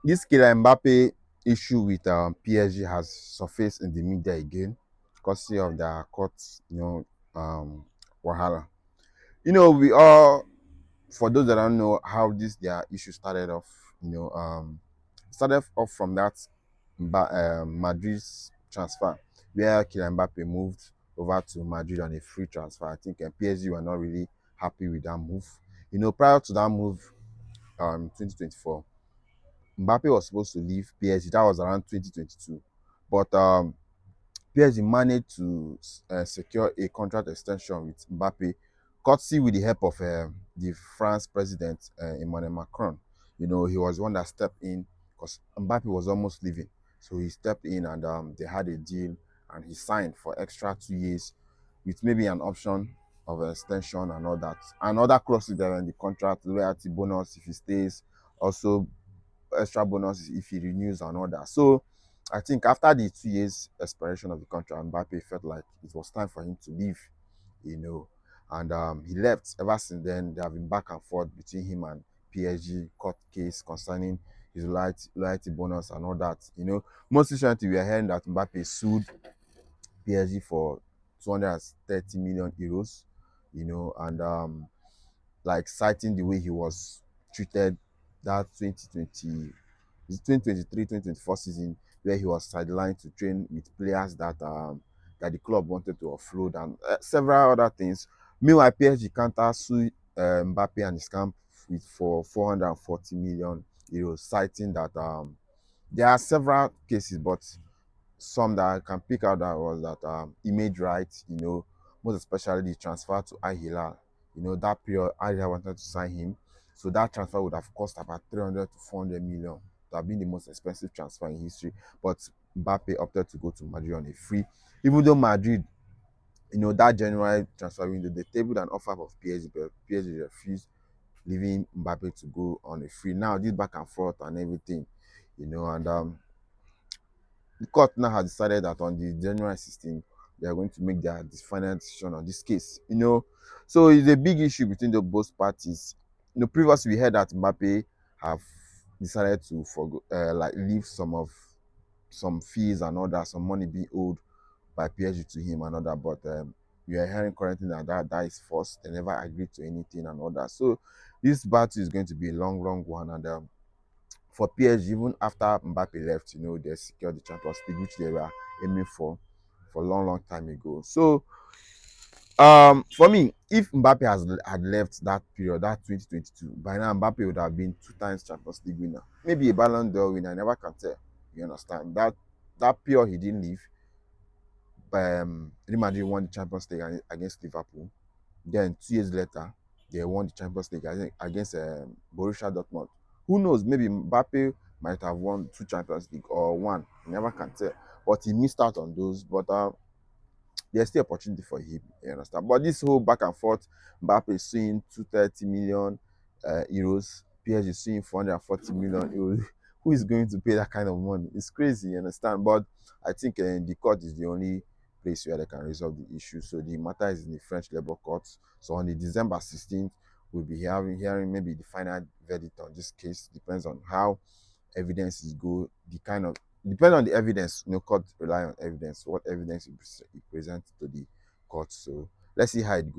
This Kylian Mbappe issue with PSG has surfaced in the media again, courtesy of their court, wahala. We all, for those that don't know how this their issue started off, started off from that Madrid's transfer, where Kylian Mbappe moved over to Madrid on a free transfer. I think PSG were not really happy with that move. Prior to that move, 2024. Mbappe was supposed to leave PSG. That was around 2022, but PSG managed to secure a contract extension with Mbappe, courtesy with the help of the France president Emmanuel Macron. He was the one that stepped in because Mbappe was almost leaving, so he stepped in and they had a deal, and he signed for extra 2 years with maybe an option of an extension and all that. And other clauses there in the contract, loyalty bonus if he stays, also extra bonuses if he renews and all that. So I think after the 2 years expiration of the contract, Mbappe felt like it was time for him to leave, you know. And he left. Ever since then, they have been back and forth between him and PSG court case concerning his loyalty bonus and all that. Most recently we are hearing that Mbappe sued PSG for 230 million euros, and like citing the way he was treated that 2023-2024 season, where he was sidelined to train with players that the club wanted to offload, and several other things. Meanwhile, PSG counter sued Mbappe and his camp for 440 million euros, citing that there are several cases, but some that I can pick out that was that image rights, most especially the transfer to Al Hilal. That period Al Hilal wanted to sign him, so that transfer would have cost about 300 to 400 million. That have been the most expensive transfer in history. But Mbappe opted to go to Madrid on a free, even though Madrid, that January transfer window, they tabled an offer of PSG, but PSG refused, leaving Mbappe to go on a free. Now this back and forth and everything, and the court now has decided that on the January 16th, they are going to make their final decision on this case. So it's a big issue between the both parties. Previously we heard that Mbappe have decided to forgo, like leave some fees and all that, some money being owed by PSG to him and all that, but we are hearing currently that is false. They never agreed to anything and all that. So this battle is going to be a long one, and for PSG, even after Mbappe left, they secured the Champions League, which they were aiming for a long time ago. So, for me, if Mbappe had left that period, that 2022, by now Mbappe would have been 2 times Champions League winner, maybe a Ballon d'Or winner. I never can tell. You understand that period he didn't leave. Real Madrid won the Champions League against Liverpool. Then 2 years later, they won the Champions League against Borussia Dortmund. Who knows? Maybe Mbappe might have won 2 Champions League or one. You never can tell. But he missed out on those. But there's still opportunity for him. You understand? But this whole back and forth, Mbappe is suing 230 million euros. PSG is suing 440 million euros. Who is going to pay that kind of money? It's crazy. You understand? But I think the court is the only place where they can resolve the issue. So the matter is in the French Labour Court. So on the December 16th, we'll be hearing maybe the final verdict on this case. Depends on how evidences go, the kind of depend on the evidence. Court rely on evidence, what evidence you present to the court. So let's see how it goes.